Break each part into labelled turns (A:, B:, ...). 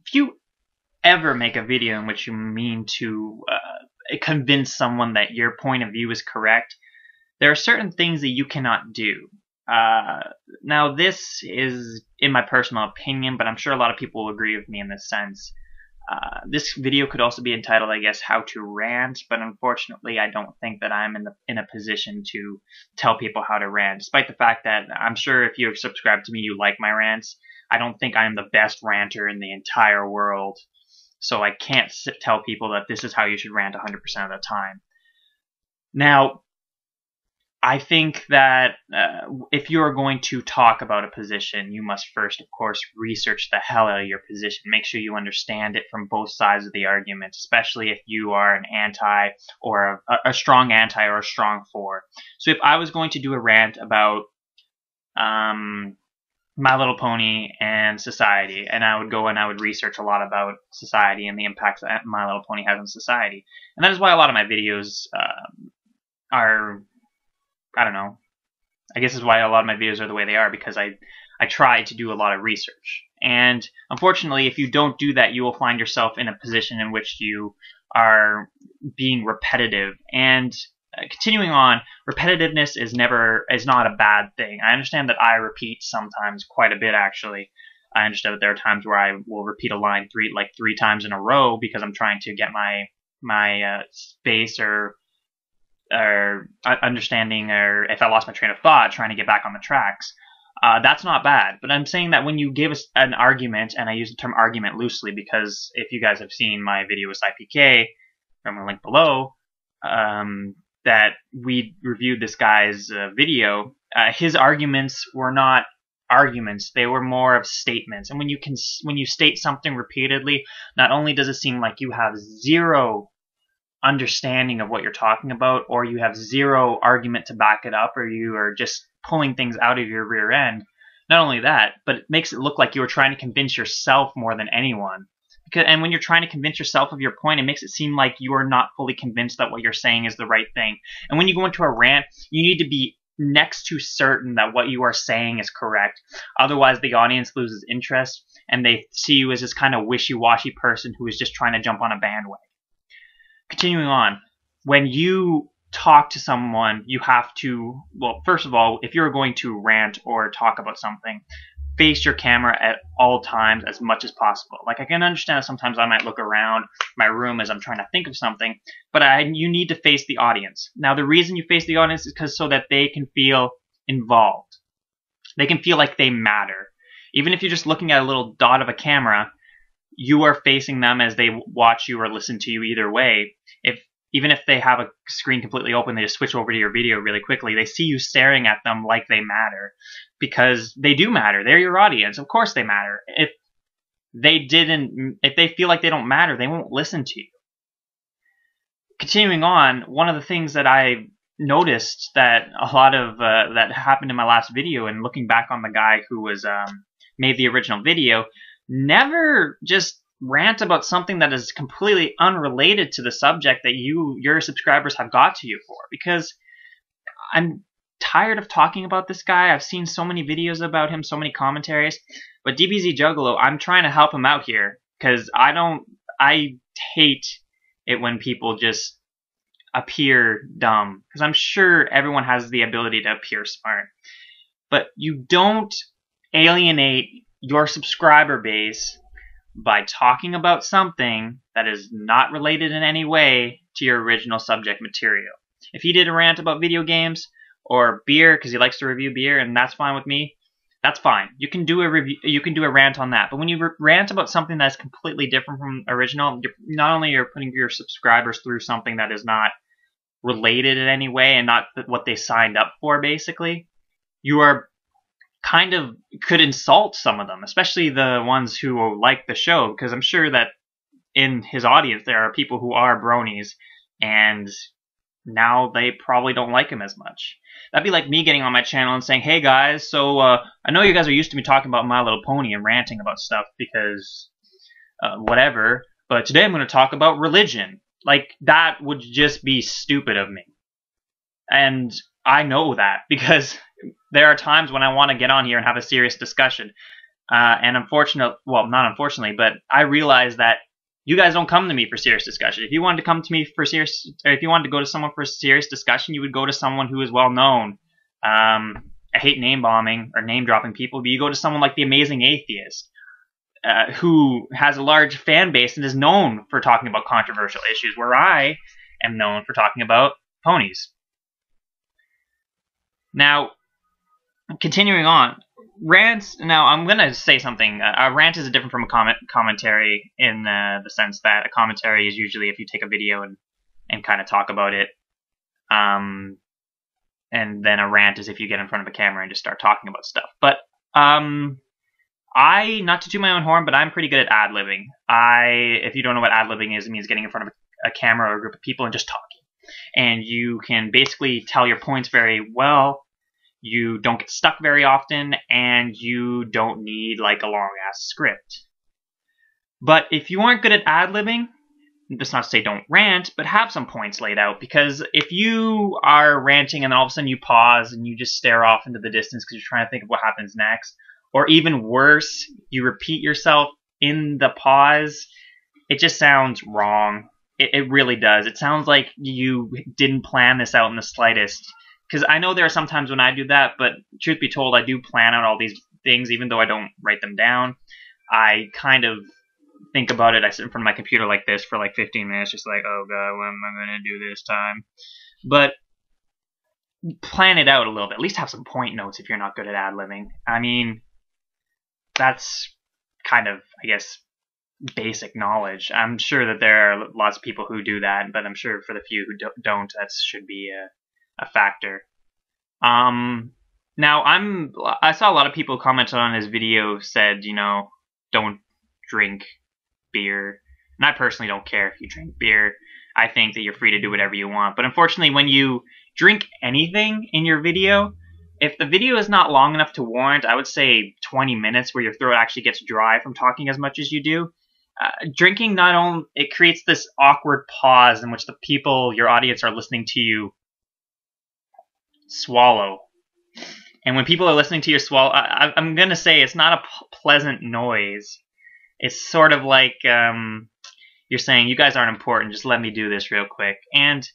A: if you ever make a video in which you mean to convince someone that your point of view is correct, there are certain things that you cannot do. Now, this is in my personal opinion, but I'm sure a lot of people will agree with me in this sense. This video could also be entitled, I guess, How to Rant, but unfortunately I don't think that I'm in a position to tell people how to rant, despite the fact that I'm sure if you have subscribed to me, you like my rants. I don't think I am the best ranter in the entire world, so I can't tell people that this is how you should rant 100% of the time. Now, I think that if you are going to talk about a position, you must first, of course, research the hell out of your position. Make sure you understand it from both sides of the argument, especially if you are an anti or a strong anti or a strong for. So if I was going to do a rant about My Little Pony and society, and I would go and I would research a lot about society and the impacts that My Little Pony has on society. And that is why a lot of my videos are, I don't know, I guess is why a lot of my videos are the way they are, because I try to do a lot of research. And unfortunately, if you don't do that, you will find yourself in a position in which you are being repetitive. And continuing on, repetitiveness is not a bad thing. I understand that I repeat sometimes quite a bit, actually. I understand that there are times where I will repeat a line three times in a row because I'm trying to get my space or understanding, or if I lost my train of thought, trying to get back on the tracks. That's not bad, but I'm saying that when you give us an argument, and I use the term argument loosely because if you guys have seen my video with IPK, I'm going to link below, that we reviewed this guy's video, his arguments were not arguments, they were more of statements. And when you state something repeatedly, not only does it seem like you have zero understanding of what you're talking about, or you have zero argument to back it up, or you are just pulling things out of your rear end. Not only that, but it makes it look like you are trying to convince yourself more than anyone. And when you're trying to convince yourself of your point, it makes it seem like you are not fully convinced that what you're saying is the right thing. And when you go into a rant, you need to be next to certain that what you are saying is correct. Otherwise, the audience loses interest, and they see you as this kind of wishy-washy person who is just trying to jump on a bandwagon. Continuing on, when you talk to someone, you have to, well, first of all, if you're going to rant or talk about something, face your camera at all times as much as possible. Like, I can understand that sometimes I might look around my room as I'm trying to think of something, but you need to face the audience. Now, the reason you face the audience is so that they can feel involved. They can feel like they matter. Even if you're just looking at a little dot of a camera, you are facing them as they watch you or listen to you either way. Even if they have a screen completely open, they just switch over to your video really quickly. They see you staring at them like they matter, because they do matter. They're your audience. Of course they matter. If they feel like they don't matter, they won't listen to you. Continuing on, one of the things that I noticed that a lot of that happened in my last video, and looking back on the guy who was made the original video, never just rant about something that is completely unrelated to the subject that your subscribers have got to you for, because I'm tired of talking about this guy. I've seen so many videos about him, so many commentaries, but DBZ Juggalo, I'm trying to help him out here, because I hate it when people just appear dumb, because I'm sure everyone has the ability to appear smart, but you don't alienate your subscriber base by talking about something that is not related in any way to your original subject material. If he did a rant about video games or beer because he likes to review beer, and that's fine with me, that's fine. You can do a rant on that. But when you rant about something that's completely different from original, not only are you putting your subscribers through something that is not related in any way and not what they signed up for, basically, you are kind of could insult some of them, especially the ones who like the show, because I'm sure that in his audience there are people who are bronies, and now they probably don't like him as much. That'd be like me getting on my channel and saying, hey guys, so I know you guys are used to me talking about My Little Pony and ranting about stuff because whatever, but today I'm going to talk about religion. Like, that would just be stupid of me. And I know that, because there are times when I want to get on here and have a serious discussion. And well, not unfortunately, but I realized that you guys don't come to me for serious discussion. If you wanted to come to me for serious, or if you wanted to go to someone for serious discussion, you would go to someone who is well known. I hate name bombing or name dropping people, but you go to someone like the Amazing Atheist, who has a large fan base and is known for talking about controversial issues, where I am known for talking about ponies. Now, continuing on, rants. Now, I'm going to say something. A rant is different from a commentary in the sense that a commentary is usually if you take a video and kind of talk about it. And then a rant is if you get in front of a camera and just start talking about stuff. But not to toot my own horn, but I'm pretty good at ad-libbing. If you don't know what ad-libbing is, it means getting in front of a camera or a group of people and just talking. And you can basically tell your points very well. You don't get stuck very often, and you don't need like a long-ass script. But if you aren't good at ad-libbing, that's not to say don't rant, but have some points laid out, because if you are ranting and then all of a sudden you pause and you just stare off into the distance because you're trying to think of what happens next, or even worse, you repeat yourself in the pause, it just sounds wrong. It really does. It sounds like you didn't plan this out in the slightest. Because I know there are some times when I do that, but truth be told, I do plan out all these things, even though I don't write them down. I kind of think about it. I sit in front of my computer like this for like 15 minutes, just like, oh god, what am I going to do this time? But plan it out a little bit. At least have some point notes if you're not good at ad-libbing. I mean, that's kind of, I guess, basic knowledge. I'm sure that there are lots of people who do that, but I'm sure for the few who don't, that should be a factor. Now I saw a lot of people comment on his video said, you know, don't drink beer. And I personally don't care if you drink beer. I think that you're free to do whatever you want. But unfortunately, when you drink anything in your video, if the video is not long enough to warrant, I would say 20 minutes where your throat actually gets dry from talking as much as you do, drinking not only, it creates this awkward pause in which the people, your audience, are listening to you swallow. And when people are listening to you swallow, I'm going to say it's not a pleasant noise. It's sort of like you're saying, you guys aren't important, just let me do this real quick. And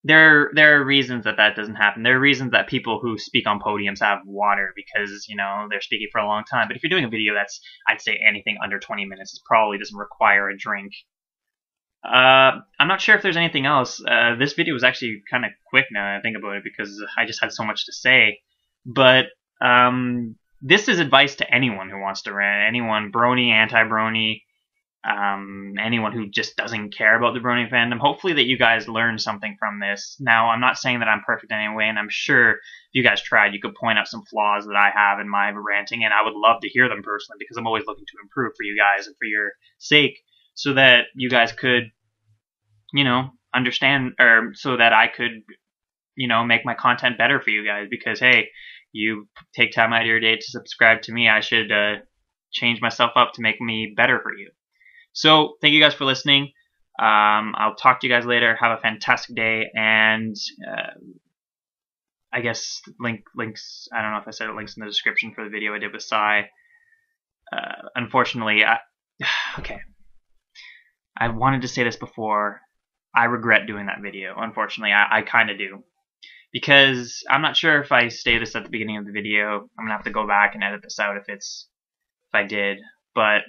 A: there are reasons that doesn't happen. There are reasons that people who speak on podiums have water because, you know, they're speaking for a long time. But if you're doing a video that's, I'd say anything under 20 minutes, it probably doesn't require a drink. I'm not sure if there's anything else. This video was actually kind of quick now that I think about it because I just had so much to say. But this is advice to anyone who wants to rant. Anyone, brony, anti-brony, anyone who just doesn't care about the brony fandom. Hopefully that you guys learned something from this. Now, I'm not saying that I'm perfect in any way, and I'm sure if you guys tried, you could point out some flaws that I have in my ranting, and I would love to hear them personally because I'm always looking to improve for you guys and for your sake, so that you guys could, you know, understand, or so that I could, you know, make my content better for you guys. Because, hey, you take time out of your day to subscribe to me, I should change myself up to make me better for you. So, thank you guys for listening. I'll talk to you guys later. Have a fantastic day, and I guess links, I don't know if I said it, links in the description for the video I did with Sai. Unfortunately, okay. I wanted to say this before. I regret doing that video. Unfortunately, I kind of do. Because I'm not sure if I say this at the beginning of the video. I'm going to have to go back and edit this out if I did. But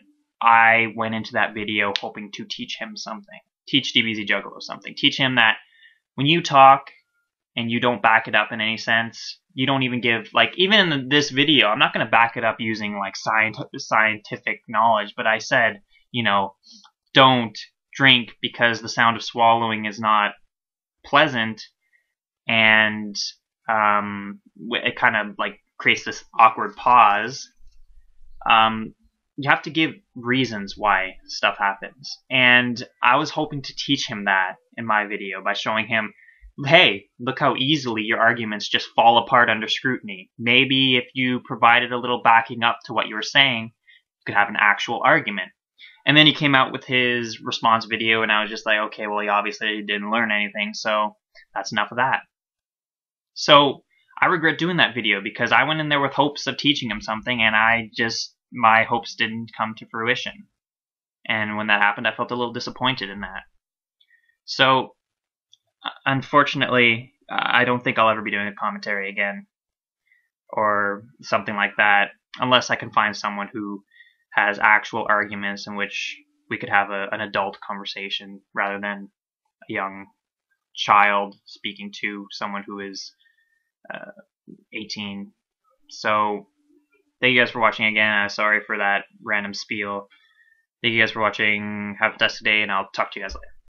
A: I went into that video hoping to teach him something. Teach DBZ Juggalo something. Teach him that when you talk and you don't back it up in any sense, you don't even give, like, even in this video, I'm not going to back it up using, like, scientific knowledge, but I said, you know, don't drink because the sound of swallowing is not pleasant, and it kind of, like, creates this awkward pause. You have to give reasons why stuff happens. And I was hoping to teach him that in my video by showing him, hey, look how easily your arguments just fall apart under scrutiny. Maybe if you provided a little backing up to what you were saying, you could have an actual argument. And then he came out with his response video, and I was just like, okay, well, he obviously didn't learn anything, so that's enough of that. So I regret doing that video because I went in there with hopes of teaching him something, and I just my hopes didn't come to fruition. And when that happened, I felt a little disappointed in that. So, unfortunately, I don't think I'll ever be doing a commentary again or something like that, unless I can find someone who has actual arguments in which we could have an adult conversation rather than a young child speaking to someone who is 18. So, thank you guys for watching again. Sorry for that random spiel. Thank you guys for watching. Have a fantastic day, and I'll talk to you guys later.